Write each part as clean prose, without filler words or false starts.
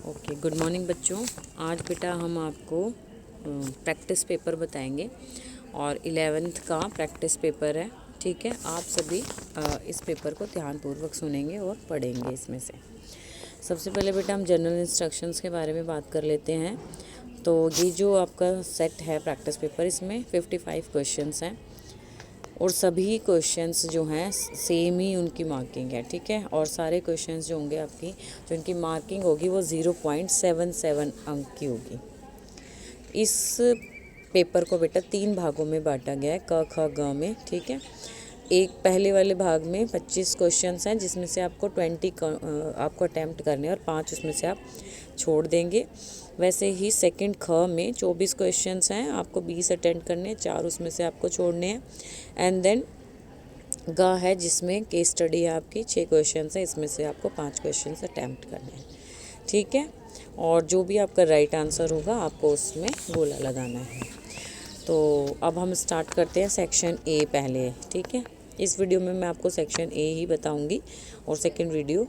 Okay, good morning बच्चों। आज बेटा हम आपको प्रैक्टिस पेपर बताएंगे और 11th का प्रैक्टिस पेपर है। ठीक है, आप सभी इस पेपर को ध्यानपूर्वक सुनेंगे और पढ़ेंगे। इसमें से सबसे पहले बेटा हम जनरल इंस्ट्रक्शंस के बारे में बात कर लेते हैं। तो ये जो आपका सेट है प्रैक्टिस पेपर, इसमें 55 क्वेश्चंस हैं और सभी क्वेश्चंस जो हैं सेम ही उनकी मार्किंग है। ठीक है, और सारे क्वेश्चंस जो होंगे आपकी जो इनकी मार्किंग होगी वो 0.77 अंक की होगी। इस पेपर को बेटा 3 भागों में बांटा गया है, क ख ग में। ठीक है, एक पहले वाले भाग में 25 क्वेश्चंस हैं जिसमें से आपको 20 आपको अटैम्प्ट करने हैं और 5 उसमें से आप छोड़ देंगे। वैसे ही सेकंड ख में 24 क्वेश्चंस हैं, आपको 20 अटेंड करने हैं, 4 उसमें से आपको छोड़ने हैं। एंड देन ग है जिसमें केस स्टडी है आपकी, 6 क्वेश्चंस हैं, इसमें से आपको 5 क्वेश्चंस अटैम्प्ट करने हैं। ठीक है, और जो भी आपका राइट आंसर होगा आपको उसमें गोला लगाना है। तो अब हम स्टार्ट करते हैं सेक्शन ए पहले। ठीक है, इस वीडियो में मैं आपको सेक्शन ए ही बताऊंगी और सेकंड वीडियो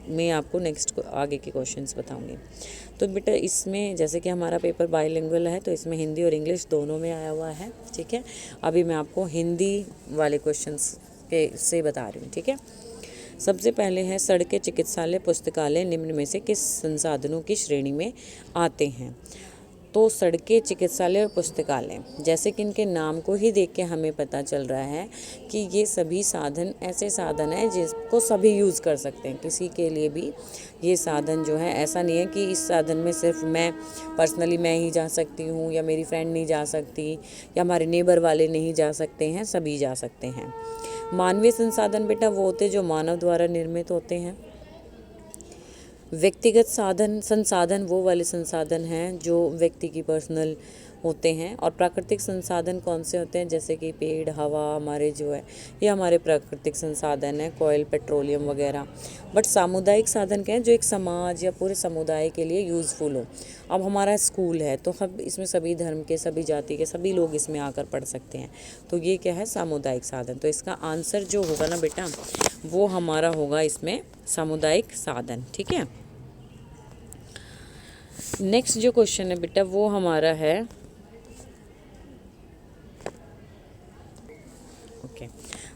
मैं आपको नेक्स्ट आगे के क्वेश्चंस बताऊंगी। तो बेटा इसमें जैसे कि हमारा पेपर बाइलिंगुअल है तो इसमें हिंदी और इंग्लिश दोनों में आया हुआ है। ठीक है, अभी मैं आपको हिंदी वाले क्वेश्चंस से बता रही हूँ। ठीक है, सबसे पहले है सड़कें, चिकित्सालय, पुस्तकालय निम्न में से किस संसाधनों की श्रेणी में आते हैं। तो सड़कें, चिकित्सालय और पुस्तकालय, जैसे कि इनके नाम को ही देख के हमें पता चल रहा है कि ये सभी साधन ऐसे साधन हैं जिसको सभी यूज़ कर सकते हैं। किसी के लिए भी ये साधन जो है, ऐसा नहीं है कि इस साधन में सिर्फ मैं पर्सनली मैं ही जा सकती हूँ या मेरी फ्रेंड नहीं जा सकती या हमारे नेबर वाले नहीं जा सकते हैं, सभी जा सकते हैं। मानवीय संसाधन बेटा वो होते जो मानव द्वारा निर्मित होते हैं। व्यक्तिगत संसाधन वो वाले संसाधन हैं जो व्यक्ति की पर्सनल होते हैं। और प्राकृतिक संसाधन कौन से होते हैं, जैसे कि पेड़, हवा हमारे जो है ये हमारे प्राकृतिक संसाधन है, कोयल, पेट्रोलियम वगैरह। बट सामुदायिक साधन क्या है, जो एक समाज या पूरे समुदाय के लिए यूज़फुल हो। अब हमारा स्कूल है तो हम इसमें सभी धर्म के, सभी जाति के, सभी लोग इसमें आकर पढ़ सकते हैं। तो ये क्या है, सामुदायिक साधन। तो इसका आंसर जो होगा ना बेटा वो हमारा होगा इसमें सामुदायिक साधन। ठीक है, नेक्स्ट जो क्वेश्चन है बेटा वो हमारा है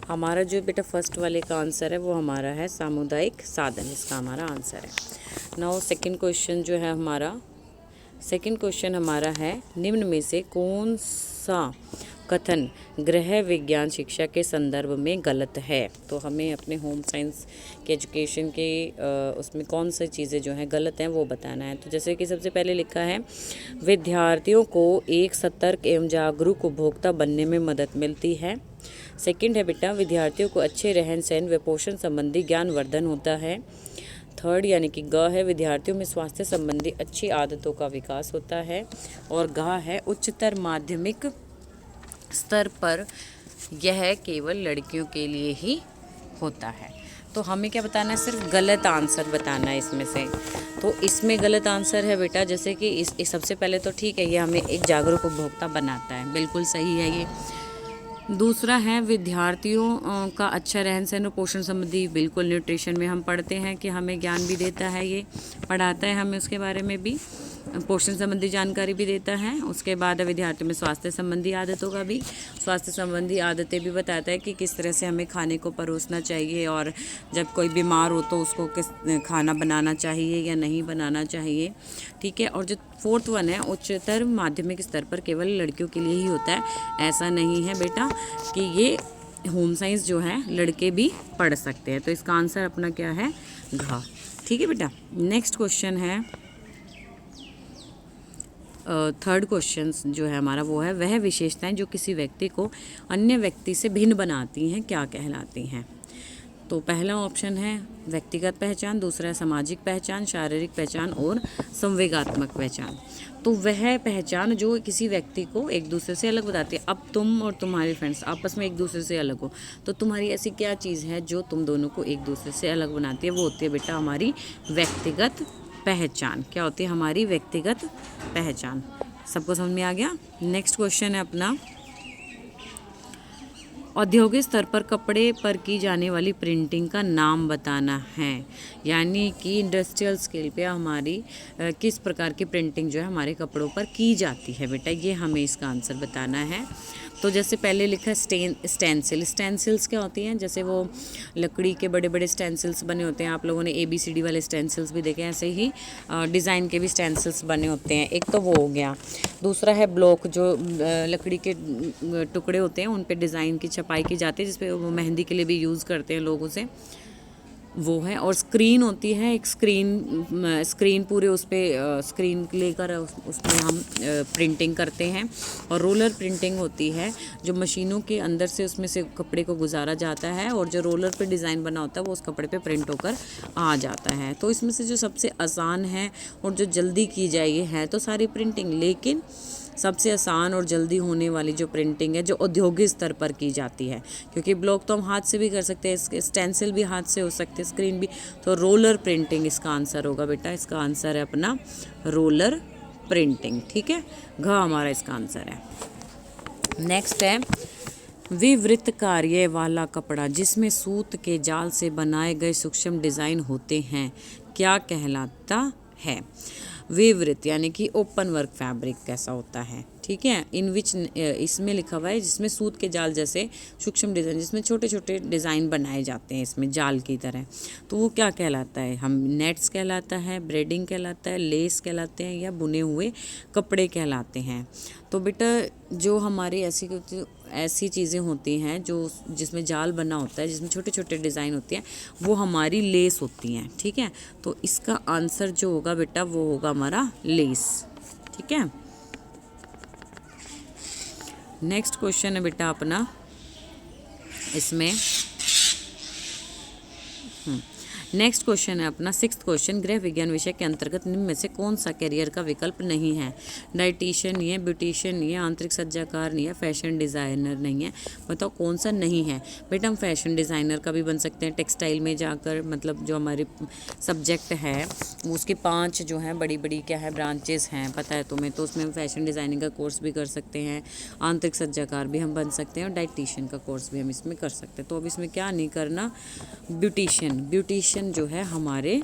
हमारा जो बेटा फर्स्ट वाले का आंसर है वो हमारा है सामुदायिक साधन, इसका हमारा आंसर है। नाउ सेकंड क्वेश्चन जो है सेकंड क्वेश्चन हमारा है निम्न में से कौन सा कथन गृह विज्ञान शिक्षा के संदर्भ में गलत है। तो हमें अपने होम साइंस के एजुकेशन के उसमें कौन सी चीज़ें जो हैं गलत हैं वो बताना है। तो जैसे कि सबसे पहले लिखा है विद्यार्थियों को एक सतर्क एवं जागरूक उपभोक्ता बनने में मदद मिलती है। सेकंड है बेटा विद्यार्थियों को अच्छे रहन सहन व पोषण संबंधी ज्ञानवर्धन होता है। थर्ड यानी कि ग है विद्यार्थियों में स्वास्थ्य संबंधी अच्छी आदतों का विकास होता है। और घ है उच्चतर माध्यमिक स्तर पर यह केवल लड़कियों के लिए ही होता है। तो हमें क्या बताना है, सिर्फ गलत आंसर बताना है इसमें से। तो इसमें गलत आंसर है बेटा, जैसे कि इस सबसे पहले तो ठीक है, ये हमें एक जागरूक उपभोक्ता बनाता है, बिल्कुल सही है ये। दूसरा है विद्यार्थियों का अच्छा रहन सहन और पोषण संबंधी, बिल्कुल न्यूट्रिशन में हम पढ़ते हैं कि हमें ज्ञान भी देता है, ये पढ़ाता है हमें, उसके बारे में भी पोषण संबंधी जानकारी भी देता है। उसके बाद विद्यार्थियों में स्वास्थ्य संबंधी आदतों का भी, स्वास्थ्य संबंधी आदतें भी बताता है कि किस तरह से हमें खाने को परोसना चाहिए और जब कोई बीमार हो तो उसको किस खाना बनाना चाहिए या नहीं बनाना चाहिए। ठीक है, और जो फोर्थ वन है उच्चतर माध्यमिक स्तर पर केवल लड़कियों के लिए ही होता है, ऐसा नहीं है बेटा कि ये होम साइंस जो है लड़के भी पढ़ सकते हैं। तो इसका आंसर अपना क्या है, घ। ठीक है बेटा, नेक्स्ट क्वेश्चन है थर्ड क्वेश्चन जो है हमारा वो है वह विशेषताएं जो किसी व्यक्ति को अन्य व्यक्ति से भिन्न बनाती हैं क्या कहलाती हैं। तो पहला ऑप्शन है व्यक्तिगत पहचान, दूसरा है सामाजिक पहचान, शारीरिक पहचान और संवेगात्मक पहचान। तो वह पहचान जो किसी व्यक्ति को एक दूसरे से अलग बताती है। अब तुम और तुम्हारे फ्रेंड्स आपस में एक दूसरे से अलग हो तो तुम्हारी ऐसी क्या चीज़ है जो तुम दोनों को एक दूसरे से अलग बनाती है, वो होती है बेटा हमारी व्यक्तिगत पहचान। क्या होती है हमारी व्यक्तिगत पहचान। सबको समझ में आ गया। नेक्स्ट क्वेश्चन है अपना औद्योगिक स्तर पर कपड़े पर की जाने वाली प्रिंटिंग का नाम बताना है, यानी कि इंडस्ट्रियल स्केल पे हमारी किस प्रकार की प्रिंटिंग जो है हमारे कपड़ों पर की जाती है बेटा, ये हमें इसका आंसर बताना है। तो जैसे पहले लिखा है स्टेंसिल। स्टेंसिल्स क्या होती हैं, जैसे वो लकड़ी के बड़े बड़े स्टेंसिल्स बने होते हैं, आप लोगों ने ABCD वाले स्टेंसिल्स भी देखे हैं, ऐसे ही डिज़ाइन के भी स्टेंसिल्स बने होते हैं। एक तो वो हो गया, दूसरा है ब्लॉक, जो लकड़ी के टुकड़े होते हैं उन पे डिज़ाइन की छपाई की जाती है, जिसपे वो मेहंदी के लिए भी यूज़ करते हैं लोग उसे, वो है। और स्क्रीन होती है, एक स्क्रीन पूरे उस पर स्क्रीन लेकर उसमें हम प्रिंटिंग करते हैं। और रोलर प्रिंटिंग होती है, जो मशीनों के अंदर से उसमें से कपड़े को गुजारा जाता है और जो रोलर पे डिज़ाइन बना होता है वो उस कपड़े पे प्रिंट होकर आ जाता है। तो इसमें से जो सबसे आसान है और जो जल्दी की जाएगी है तो सारी प्रिंटिंग, लेकिन सबसे आसान और जल्दी होने वाली जो प्रिंटिंग है जो औद्योगिक स्तर पर की जाती है, क्योंकि ब्लॉक तो हम हाथ से भी कर सकते हैं, स्टेंसिल भी हाथ से हो सकते हैं, स्क्रीन भी, तो रोलर प्रिंटिंग इसका आंसर होगा बेटा। इसका आंसर है अपना रोलर प्रिंटिंग, ठीक है, घ हमारा इसका आंसर है। नेक्स्ट है विवृत कार्य वाला कपड़ा जिसमें सूत के जाल से बनाए गए सूक्ष्म डिज़ाइन होते हैं, क्या कहलाता है। विवृत यानी कि ओपन वर्क फैब्रिक कैसा होता है, ठीक है, इन विच इसमें लिखा हुआ है जिसमें सूत के जाल जैसे सूक्ष्म डिज़ाइन, जिसमें छोटे छोटे डिज़ाइन बनाए जाते हैं इसमें जाल की तरह, तो वो क्या कहलाता है। हम नेट्स कहलाता है, ब्रेडिंग कहलाता है, लेस कहलाते हैं, या बुने हुए कपड़े कहलाते हैं। तो बेटा जो हमारी ऐसी चीज़ें होती हैं जो जिसमें जाल बना होता है, जिसमें छोटे छोटे डिज़ाइन होते हैं, वो हमारी लेस होती हैं, ठीक है। तो इसका आंसर जो होगा बेटा वो होगा हमारा लेस, ठीक है। नेक्स्ट क्वेश्चन है बेटा अपना इसमें नेक्स्ट क्वेश्चन है अपना 6th क्वेश्चन, गृह विज्ञान विषय के अंतर्गत निम्न में से कौन सा करियर का विकल्प नहीं है। डाइटिशियन नहीं है, ब्यूटिशियन नहीं है, आंतरिक सज्जाकार नहीं है, फैशन डिज़ाइनर नहीं है, बताओ कौन सा नहीं है। बेटा हम फैशन डिज़ाइनर का भी बन सकते हैं, टेक्सटाइल में जाकर, मतलब जो हमारे सब्जेक्ट है उसके 5 जो हैं बड़ी बड़ी क्या है ब्रांचेस हैं, पता है तुम्हें, तो उसमें हम फैशन डिज़ाइनिंग का कोर्स भी कर सकते हैं, आंतरिक सज्जाकार भी हम बन सकते हैं, और डाइटिशियन का कोर्स भी हम इसमें कर सकते हैं। तो अब इसमें क्या नहीं करना, ब्यूटिशियन जो है हमारे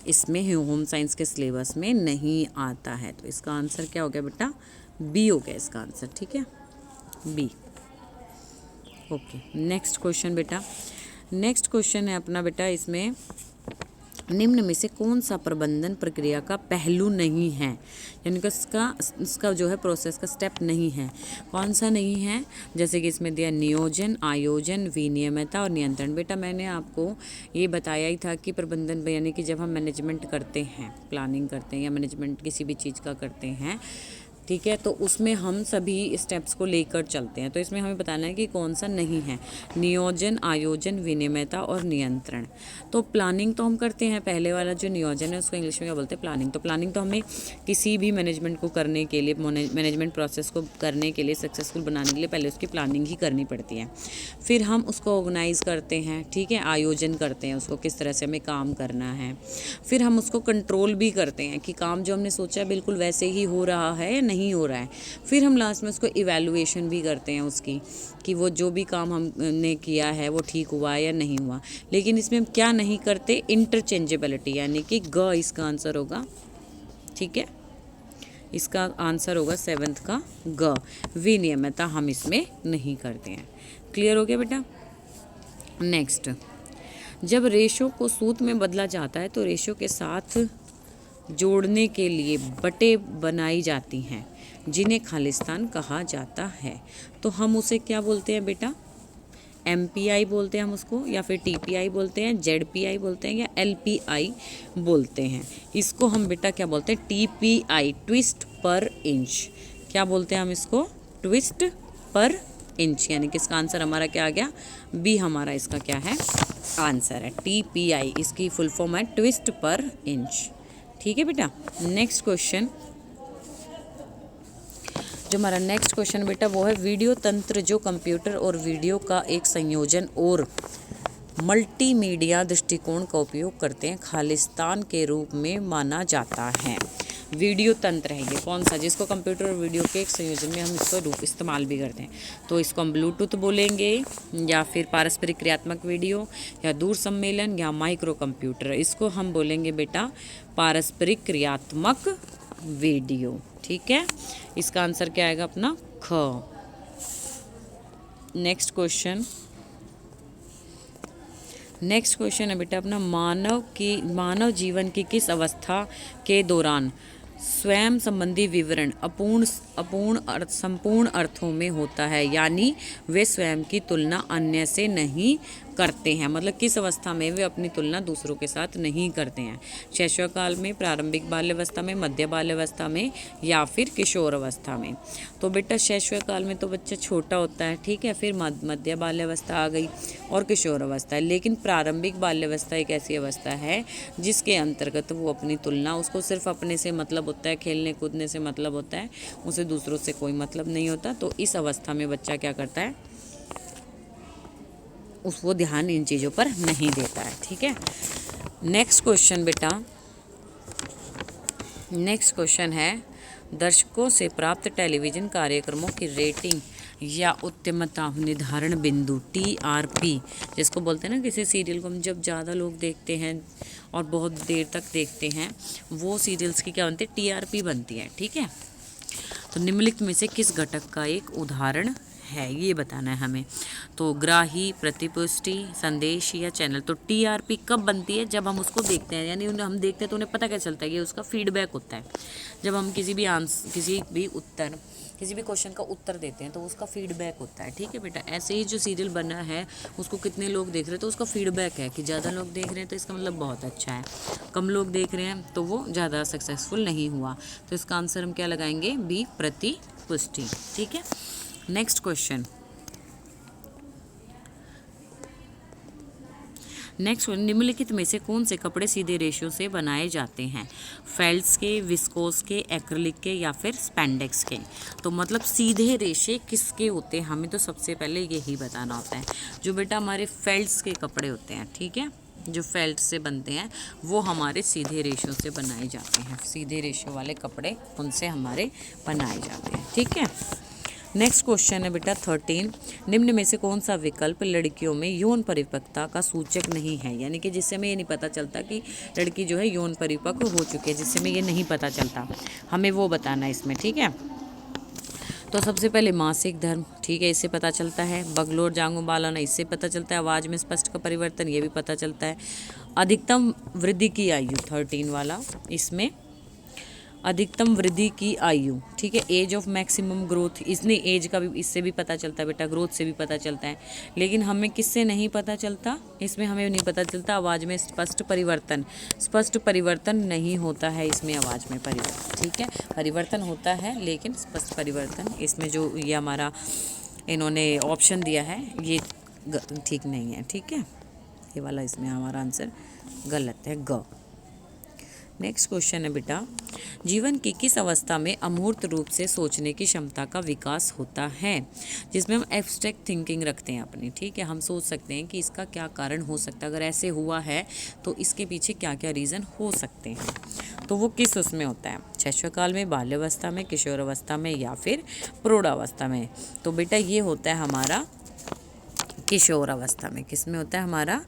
इसमें होम साइंस के सिलेबस में नहीं आता है। तो इसका आंसर क्या हो गया बेटा, बी हो गया इसका आंसर, ठीक है, बी। ओके, नेक्स्ट क्वेश्चन बेटा, नेक्स्ट क्वेश्चन है अपना बेटा इसमें निम्न में से कौन सा प्रबंधन प्रक्रिया का पहलू नहीं है, यानी कि इसका जो है प्रोसेस का स्टेप नहीं है। कौन सा नहीं है, जैसे कि इसमें दिया नियोजन, आयोजन, विनियमितता और नियंत्रण। बेटा मैंने आपको ये बताया ही था कि प्रबंधन यानी कि जब हम मैनेजमेंट करते हैं, प्लानिंग करते हैं या मैनेजमेंट किसी भी चीज़ का करते हैं, ठीक है, तो उसमें हम सभी स्टेप्स को लेकर चलते हैं। तो इसमें हमें बताना है कि कौन सा नहीं है, नियोजन, आयोजन, विनियमितता और नियंत्रण। तो प्लानिंग तो हम करते हैं, पहले वाला जो नियोजन है उसको इंग्लिश में क्या बोलते हैं, प्लानिंग। तो प्लानिंग तो हमें किसी भी मैनेजमेंट को करने के लिए, मैनेजमेंट प्रोसेस को करने के लिए, सक्सेसफुल बनाने के लिए पहले उसकी प्लानिंग ही करनी पड़ती है। फिर हम उसको ऑर्गेनाइज़ करते हैं, ठीक है, आयोजन करते हैं उसको, किस तरह से हमें काम करना है। फिर हम उसको कंट्रोल भी करते हैं कि काम जो हमने सोचा है बिल्कुल वैसे ही हो रहा है या नहीं हो रहा है। फिर हम लास्ट में उसको इवैल्यूएशन भी करते हैं उसकी, कि वो जो भी काम हमने किया है वो ठीक हुआ या नहीं हुआ। लेकिन इसमें हम क्या नहीं करते, इंटरचेंजेबिलिटी, यानी कि ग इसका आंसर होगा, ठीक है, इसका आंसर होगा 7th का ग। विनियमितता हम इसमें नहीं करते हैं। क्लियर हो गया बेटा। नेक्स्ट, जब रेशो को सूत में बदला जाता है तो रेशो के साथ जोड़ने के लिए बटें बनाई जाती हैं जिन्हें खालिस्तान कहा जाता है। तो हम उसे क्या बोलते हैं बेटा, MPI बोलते हैं हम उसको, या फिर TPI बोलते हैं, ZPI बोलते हैं, या LPI बोलते हैं। इसको हम बेटा क्या बोलते हैं, TPI, ट्विस्ट पर इंच। क्या बोलते हैं हम इसको, ट्विस्ट पर इंच, यानी कि इसका आंसर हमारा क्या आ गया, बी हमारा इसका क्या है आंसर है, TPI। इसकी फुल फॉर्म है ट्विस्ट पर इंच, ठीक है बेटा। नेक्स्ट क्वेश्चन, जो हमारा नेक्स्ट क्वेश्चन बेटा वो है वीडियो तंत्र जो कंप्यूटर और वीडियो का एक संयोजन और मल्टीमीडिया दृष्टिकोण का उपयोग करते हैं खालिस्तान के रूप में माना जाता है। वीडियो तंत्र है ये, कौन सा, जिसको कंप्यूटर और वीडियो के एक संयोजन में हम इसको इस्तेमाल भी करते हैं। तो इसको हम ब्लूटूथ बोलेंगे, या फिर पारस्परिक क्रियात्मक वीडियो, या दूर सम्मेलन, या माइक्रो कंप्यूटर। इसको हम बोलेंगे बेटा पारस्परिक क्रियात्मक वीडियो। ठीक है, इसका आंसर क्या आएगा अपना ख। नेक्स्ट क्वेश्चन है बेटा अपना, मानव जीवन की किस अवस्था के दौरान स्वयं संबंधी विवरण संपूर्ण अर्थों में होता है, यानी वे स्वयं की तुलना अन्य से नहीं करते हैं। मतलब किस अवस्था में वे अपनी तुलना दूसरों के साथ नहीं करते हैं? शैशवकाल में, प्रारंभिक बाल्यावस्था में, मध्य बाल्यावस्था में, या फिर किशोर अवस्था में? तो बेटा शैशवकाल में तो बच्चा छोटा होता है, ठीक है, फिर मध्य बाल्यावस्था आ गई और किशोर अवस्था है। लेकिन प्रारंभिक बाल्यावस्था एक ऐसी अवस्था है जिसके अंतर्गत वो अपनी तुलना, उसको सिर्फ अपने से मतलब होता है, खेलने कूदने से मतलब होता है, उसे दूसरों से कोई मतलब नहीं होता। तो इस अवस्था में बच्चा क्या करता है, वो ध्यान इन चीज़ों पर नहीं देता है। ठीक है, नेक्स्ट क्वेश्चन है, दर्शकों से प्राप्त टेलीविज़न कार्यक्रमों की रेटिंग या उत्तमता निर्धारण बिंदु TRP, जिसको बोलते हैं ना, किसी सीरियल को हम जब ज़्यादा लोग देखते हैं और बहुत देर तक देखते हैं, वो सीरियल्स की क्या बनती है, TRP बनती है। ठीक है, तो निम्नलिखित में से किस घटक का एक उदाहरण है, ये बताना है हमें। तो ग्राही, प्रतिपुष्टि, संदेश या चैनल। तो TRP कब बनती है, जब हम उसको देखते हैं, यानी हम देखते हैं तो उन्हें पता कैसे चलता है, ये उसका फीडबैक होता है। जब हम किसी भी क्वेश्चन का उत्तर देते हैं तो उसका फीडबैक होता है। ठीक है बेटा, ऐसे ही जो सीरियल बना है उसको कितने लोग देख रहे हैं तो उसका फीडबैक है कि ज़्यादा लोग देख रहे हैं तो इसका मतलब बहुत अच्छा है, कम लोग देख रहे हैं तो वो ज़्यादा सक्सेसफुल नहीं हुआ। तो इसका आंसर हम क्या लगाएंगे, B, प्रतिपुष्टि। ठीक है, नेक्स्ट क्वेश्चन, निम्नलिखित में से कौन से कपड़े सीधे रेशों से बनाए जाते हैं? फेल्ट्स के, विस्कोस के, एक्रिलिक के, या फिर स्पैंडेक्स के? तो मतलब सीधे रेशे किसके होते हैं, हमें तो सबसे पहले यही बताना होता है। जो बेटा हमारे फेल्ट्स के कपड़े होते हैं, ठीक है, जो फेल्ट से बनते हैं वो हमारे सीधे रेशों से बनाए जाते हैं। सीधे रेशों वाले कपड़े उनसे हमारे बनाए जाते हैं। ठीक है, नेक्स्ट क्वेश्चन है बेटा 13, निम्न में से कौन सा विकल्प लड़कियों में यौन परिपक्वता का सूचक नहीं है, यानी कि जिससे हमें ये नहीं पता चलता कि लड़की जो है यौन परिपक्व हो चुकी है, जिससे हमें ये नहीं पता चलता, हमें वो बताना है इसमें। ठीक है, तो सबसे पहले मासिक धर्म, ठीक है, इससे पता चलता है। बगलोर जांघों बालाना, इससे पता चलता है। आवाज़ में स्पष्ट का परिवर्तन, ये भी पता चलता है। अधिकतम वृद्धि की आयु 13 वाला, इसमें अधिकतम वृद्धि की आयु, ठीक है, एज ऑफ मैक्सिमम ग्रोथ, इसने एज का भी, इससे भी पता चलता है बेटा, ग्रोथ से भी पता चलता है। लेकिन हमें किससे नहीं पता चलता, इसमें हमें नहीं पता चलता आवाज़ में स्पष्ट परिवर्तन नहीं होता है इसमें, आवाज़ में परिवर्तन, ठीक है, परिवर्तन होता है लेकिन स्पष्ट परिवर्तन इसमें जो ये हमारा इन्होंने ऑप्शन दिया है ये ठीक नहीं है। ठीक है, ये वाला इसमें हमारा आंसर गलत है, ग। नेक्स्ट क्वेश्चन है बेटा, जीवन की किस अवस्था में अमूर्त रूप से सोचने की क्षमता का विकास होता है, जिसमें हम एब्स्ट्रैक्ट थिंकिंग रखते हैं अपनी, ठीक है, हम सोच सकते हैं कि इसका क्या कारण हो सकता है, अगर ऐसे हुआ है तो इसके पीछे क्या क्या रीज़न हो सकते हैं। तो वो किस उसमें होता है, शैशवकाल में, बाल्यावस्था में, किशोर अवस्था में, या फिर प्रौढ़ावस्था में? तो बेटा ये होता है हमारा किशोर अवस्था में। किस में होता है हमारा,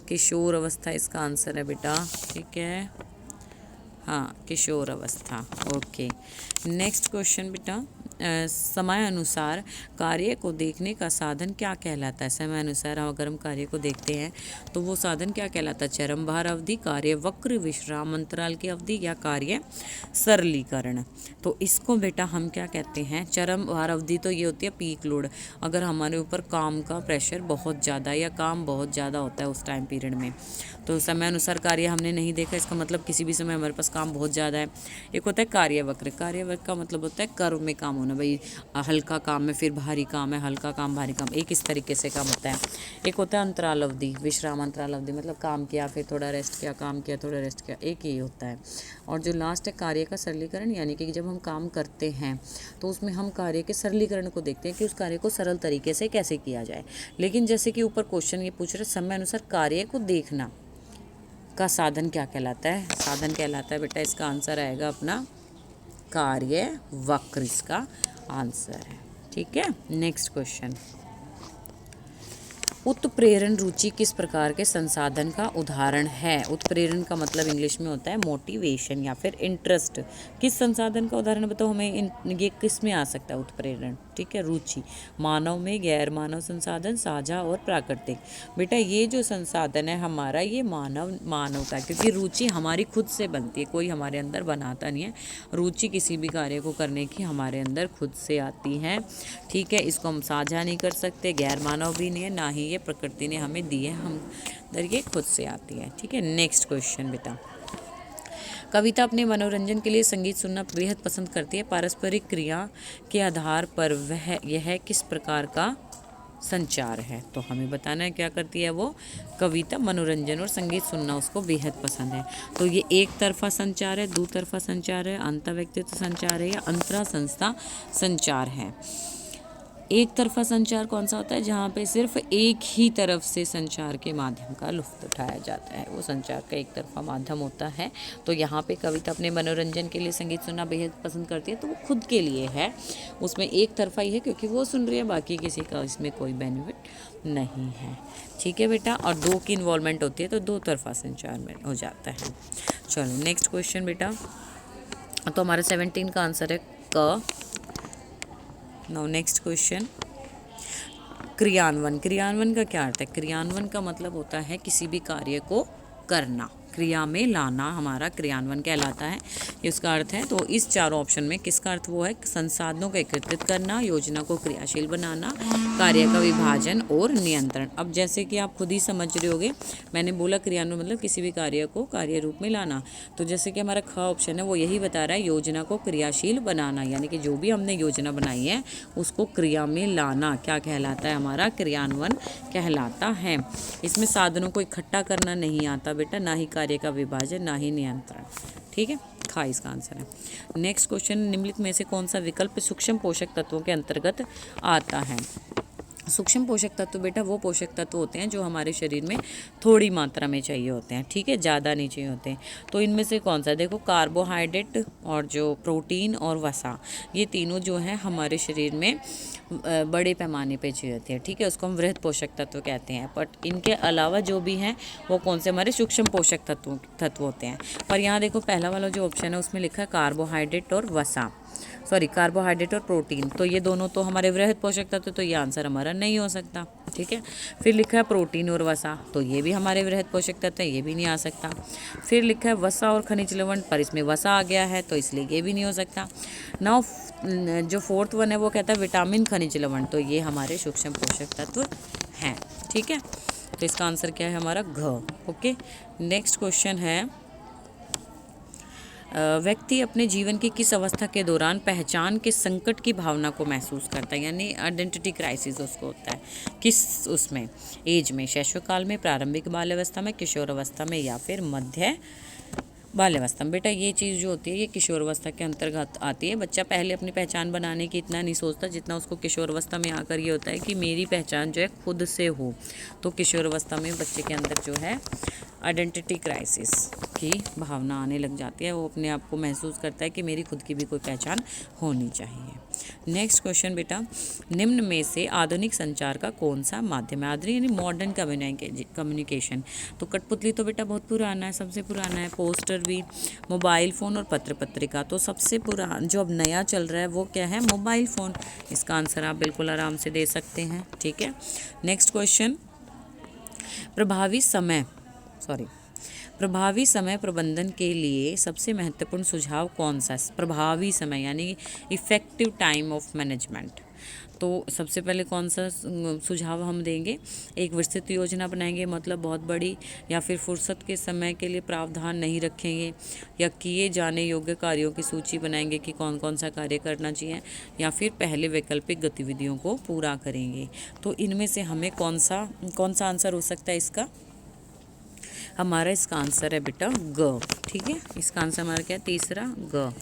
किशोर अवस्था इसका आंसर है बेटा। ठीक है, हाँ, किशोर अवस्था। ओके, नेक्स्ट क्वेश्चन बेटा, समय अनुसार कार्य को देखने का साधन क्या कहलाता है? समय अनुसार अगर हम कार्य को देखते हैं तो वो साधन क्या कहलाता है? चरम भार अवधि, कार्य वक्र, विश्राम अंतराल की अवधि, या कार्य सरलीकरण? तो इसको बेटा हम क्या कहते हैं, चरम भार अवधि तो ये होती है पीक लोड, अगर हमारे ऊपर काम का प्रेशर बहुत ज़्यादा या काम बहुत ज़्यादा होता है उस टाइम पीरियड में, तो समय अनुसार कार्य हमने नहीं देखा, इसका मतलब किसी भी समय हमारे पास काम बहुत ज़्यादा है। एक होता है कार्यवक्र, कार्यवक्र का मतलब होता है कर्व में काम होना, भाई हल्का काम है फिर भारी काम है, हल्का काम भारी काम, एक इस तरीके से काम होता है। एक होता है अंतराल अवधि, विश्राम अंतराल अवधि, मतलब काम किया फिर थोड़ा रेस्ट किया, काम किया थोड़ा रेस्ट किया, एक ही होता है। और जो लास्ट है कार्य का सरलीकरण, यानी कि जब हम काम करते हैं तो उसमें हम कार्य के सरलीकरण को देखते हैं कि उस कार्य को सरल तरीके से कैसे किया जाए। लेकिन जैसे कि ऊपर क्वेश्चन ये पूछ रहे, समय अनुसार कार्य को देखना का साधन क्या कहलाता है? साधन कहलाता है बेटा, इसका आंसर आएगा अपना कार्य वक्र इसका आंसर है। ठीक है, नेक्स्ट क्वेश्चन, उत्प्रेरण रुचि किस प्रकार के संसाधन का उदाहरण है? उत्प्रेरण का मतलब इंग्लिश में होता है मोटिवेशन या फिर इंटरेस्ट। किस संसाधन का उदाहरण बताओ हमें, ये किस में आ सकता है उत्प्रेरण? ठीक है, रुचि, मानव में, गैर मानव संसाधन, साझा और प्राकृतिक। बेटा ये जो संसाधन है हमारा, ये मानव का, क्योंकि रुचि हमारी खुद से बनती है, कोई हमारे अंदर बनाता नहीं है। रुचि किसी भी कार्य को करने की हमारे अंदर खुद से आती है। ठीक है, इसको हम साझा नहीं कर सकते, गैर मानव भी नहीं है, ना ही ये प्रकृति ने हमें दी है, हम अंदर ये खुद से आती है। ठीक है, नेक्स्ट क्वेश्चन बेटा, कविता अपने मनोरंजन के लिए संगीत सुनना बेहद पसंद करती है। पारस्परिक क्रिया के आधार पर यह किस प्रकार का संचार है? तो हमें बताना है क्या करती है वो कविता, मनोरंजन और संगीत सुनना उसको बेहद पसंद है। तो ये एक तरफा संचार है, दो तरफा संचार है, अंतर्व्यक्तित्व संचार है या अंतरा संस्था संचार है? एक तरफा संचार कौन सा होता है? जहाँ पे सिर्फ एक ही तरफ से संचार के माध्यम का लुत्फ उठाया जाता है, वो संचार का एक तरफा माध्यम होता है। तो यहाँ पे कविता अपने मनोरंजन के लिए संगीत सुनना बेहद पसंद करती है, तो वो खुद के लिए है, उसमें एक तरफा ही है क्योंकि वो सुन रही है, बाकी किसी का इसमें कोई बेनिफिट नहीं है। ठीक है बेटा, और दो की इन्वॉल्वमेंट होती है तो दो तरफा संचार में हो जाता है। चलो नेक्स्ट क्वेश्चन बेटा, तो हमारा 17 का आंसर है क। नाउ नेक्स्ट क्वेश्चन, क्रियान्वयन। क्रियान्वयन का क्या अर्थ है? क्रियान्वयन का मतलब होता है किसी भी कार्य को करना, क्रिया में लाना हमारा क्रियान्वयन कहलाता है, ये उसका अर्थ है। तो इस चारों ऑप्शन में किसका अर्थ वो है? संसाधनों को एकत्रित करना, योजना को क्रियाशील बनाना, कार्य का विभाजन और नियंत्रण। अब जैसे कि आप खुद ही समझ रहे होगे, मैंने बोला क्रियान्वयन मतलब किसी भी कार्य को कार्य रूप में लाना, तो जैसे कि हमारा ख ऑप्शन है वो यही बता रहा है, योजना को क्रियाशील बनाना, यानी कि जो भी हमने योजना बनाई है उसको क्रिया में लाना क्या कहलाता है? हमारा क्रियान्वयन कहलाता है। इसमें साधनों को इकट्ठा करना नहीं आता बेटा, ना ही कार्य का विभाजन, ना ही नियंत्रण। ठीक है, खा इसका आंसर है। नेक्स्ट क्वेश्चन, निम्नलिखित में से कौन सा विकल्प सूक्ष्म पोषक तत्वों के अंतर्गत आता है? सूक्ष्म पोषक तत्व बेटा वो पोषक तत्व होते हैं जो हमारे शरीर में थोड़ी मात्रा में चाहिए होते हैं, ठीक है, ज़्यादा नहीं चाहिए होते हैं। तो इनमें से कौन सा? देखो, कार्बोहाइड्रेट और जो प्रोटीन और वसा, ये तीनों जो हैं हमारे शरीर में बड़े पैमाने पे चाहिए होती है। ठीक है, उसको हम वृहद पोषक तत्व कहते हैं। बट इनके अलावा जो भी हैं वो कौन से? हमारे सूक्ष्म पोषक तत्व होते हैं। पर यहाँ देखो पहला वाला जो ऑप्शन है उसमें लिखा है कार्बोहाइड्रेट और वसा, सॉरी कार्बोहाइड्रेट और प्रोटीन, तो ये दोनों तो हमारे वृहद पोषक तत्व, तो ये आंसर हमारा नहीं हो सकता। ठीक है, फिर लिखा है प्रोटीन और वसा, तो ये भी हमारे वृहद पोषक तत्व है, ये भी नहीं आ सकता। फिर लिखा है वसा और खनिज लवण, पर इसमें वसा आ गया है तो इसलिए ये भी नहीं हो सकता। नाउ जो फोर्थ वन है वो कहता है विटामिन खनिज लवण, तो ये हमारे सूक्ष्म पोषक तत्व हैं। ठीक है, तो इसका आंसर क्या है? हमारा घ। ओके, नेक्स्ट क्वेश्चन है, व्यक्ति अपने जीवन की किस अवस्था के दौरान पहचान के संकट की भावना को महसूस करता है? यानी आइडेंटिटी क्राइसिस उसको होता है, किस उसमें एज में? शैशवकाल में, प्रारंभिक बाल्यावस्था में, किशोर अवस्था में या फिर मध्य बाल्यावस्था में? बेटा ये चीज़ जो होती है ये किशोर अवस्था के अंतर्गत आती है। बच्चा पहले अपनी पहचान बनाने की इतना नहीं सोचता जितना उसको किशोर अवस्था में आकर ये होता है कि मेरी पहचान जो है खुद से हो। तो किशोर अवस्था में बच्चे के अंदर जो है आइडेंटिटी क्राइसिस की भावना आने लग जाती है, वो अपने आप को महसूस करता है कि मेरी खुद की भी कोई पहचान होनी चाहिए। नेक्स्ट क्वेश्चन बेटा, निम्न में से आधुनिक संचार का कौन सा माध्यम है? आधुनिक यानी मॉडर्न कम्युनिकेशन। तो कठपुतली तो बेटा बहुत पुराना है, सबसे पुराना है। पोस्टर भी, मोबाइल फ़ोन और पत्र पत्रिका, तो सबसे पुराना जो अब नया चल रहा है वो क्या है? Mobile phone. इसका आंसर आप बिल्कुल आराम से दे सकते हैं। ठीक है, नेक्स्ट क्वेश्चन, प्रभावी समय प्रबंधन के लिए सबसे महत्वपूर्ण सुझाव कौन सा है? प्रभावी समय यानी इफ़ेक्टिव टाइम ऑफ मैनेजमेंट। तो सबसे पहले कौन सा सुझाव हम देंगे? एक विस्तृत योजना बनाएंगे, मतलब बहुत बड़ी, या फिर फुर्सत के समय के लिए प्रावधान नहीं रखेंगे, या किए जाने योग्य कार्यों की सूची बनाएंगे कि कौन कौन सा कार्य करना चाहिए, या फिर पहले वैकल्पिक गतिविधियों को पूरा करेंगे। तो इनमें से हमें कौन सा आंसर हो सकता है इसका? हमारा इसका आंसर है बेटा ग। ठीक है, इसका आंसर हमारा क्या है? तीसरा ग,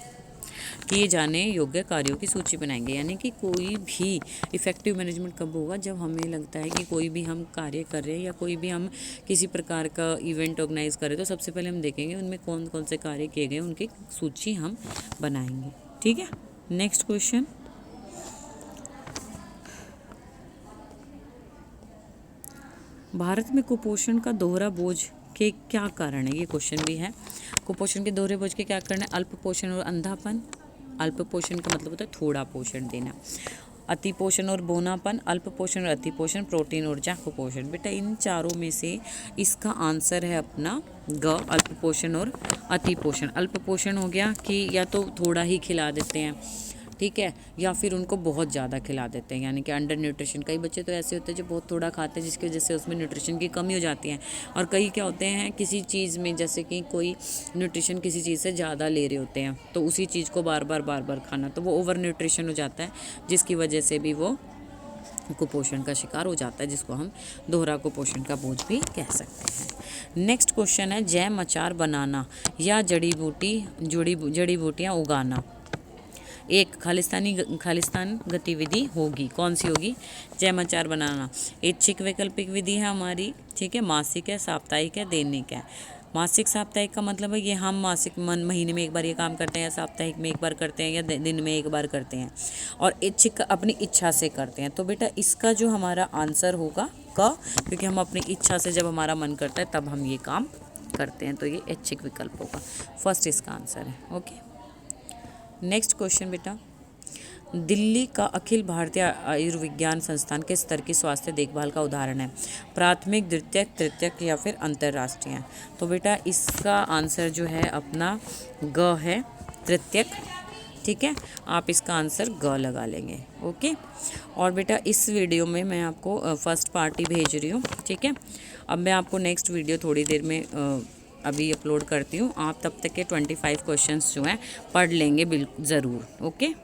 किए जाने योग्य कार्यों की सूची बनाएंगे। यानी कि कोई भी इफ़ेक्टिव मैनेजमेंट कब होगा? जब हमें लगता है कि कोई भी हम कार्य कर रहे हैं या कोई भी हम किसी प्रकार का इवेंट ऑर्गेनाइज कर रहे हैं, तो सबसे पहले हम देखेंगे उनमें कौन कौन से कार्य किए गए, उनकी सूची हम बनाएंगे। ठीक है। नेक्स्ट क्वेश्चन, भारत में कुपोषण का दोहरा बोझ के क्या कारण है? ये क्वेश्चन भी है। कुपोषण के दोहरे बोझ के क्या कारण है? अल्प पोषण और अंधापन। अल्प पोषण का मतलब होता है थोड़ा पोषण देना। अति पोषण और बौनापन, अल्प पोषण और अति पोषण, प्रोटीन ऊर्जा, कुपोषण। बेटा इन चारों में से इसका आंसर है अपना ग, अल्प पोषण और अति पोषण। अल्प पोषण हो गया कि या तो थोड़ा ही खिला देते हैं, ठीक है, या फिर उनको बहुत ज़्यादा खिला देते हैं, यानी कि अंडर न्यूट्रिशन। कई बच्चे तो ऐसे होते हैं जो बहुत थोड़ा खाते हैं जिसकी वजह से उसमें न्यूट्रिशन की कमी हो जाती है। और कई क्या होते हैं, किसी चीज़ में जैसे कि कोई न्यूट्रिशन किसी चीज़ से ज़्यादा ले रहे होते हैं, तो उसी चीज़ को बार बार खाना, तो वो ओवर न्यूट्रिशन हो जाता है, जिसकी वजह से भी वो कुपोषण का शिकार हो जाता है, जिसको हम दोहरा कुपोषण का बोझ भी कह सकते हैं। नेक्स्ट क्वेश्चन है, जैम अचार बनाना या जड़ी बूटियाँ उगाना एक खालिस्तान गतिविधि होगी। कौन सी होगी? जैम अचार बनाना ऐच्छिक वैकल्पिक विधि है हमारी, ठीक है, मासिक है, साप्ताहिक है, दैनिक है। मासिक साप्ताहिक का मतलब है ये हम मासिक महीने में एक बार ये काम करते हैं, या साप्ताहिक में एक बार करते हैं, या दिन में एक बार करते हैं, और ऐच्छिक अपनी इच्छा से करते हैं। तो बेटा इसका जो हमारा आंसर होगा क, क्योंकि हम अपनी इच्छा से जब हमारा मन करता है तब हम ये काम करते हैं, तो ये ऐच्छिक विकल्प होगा। फर्स्ट इसका आंसर है। ओके, नेक्स्ट क्वेश्चन बेटा, दिल्ली का अखिल भारतीय आयुर्विज्ञान संस्थान किस स्तर की स्वास्थ्य देखभाल का उदाहरण है? प्राथमिक, द्वितीयक, तृतीयक या फिर अंतर्राष्ट्रीय? तो बेटा इसका आंसर जो है अपना ग है, तृतीयक, ठीक है। आप इसका आंसर ग लगा लेंगे। ओके, और बेटा इस वीडियो में मैं आपको फर्स्ट पार्ट ही भेज रही हूँ, ठीक है। अब मैं आपको नेक्स्ट वीडियो थोड़ी देर में अभी अपलोड करती हूँ। आप तब तक के 25 क्वेश्चंस जो हैं पढ़ लेंगे बिल्कुल ज़रूर। ओके।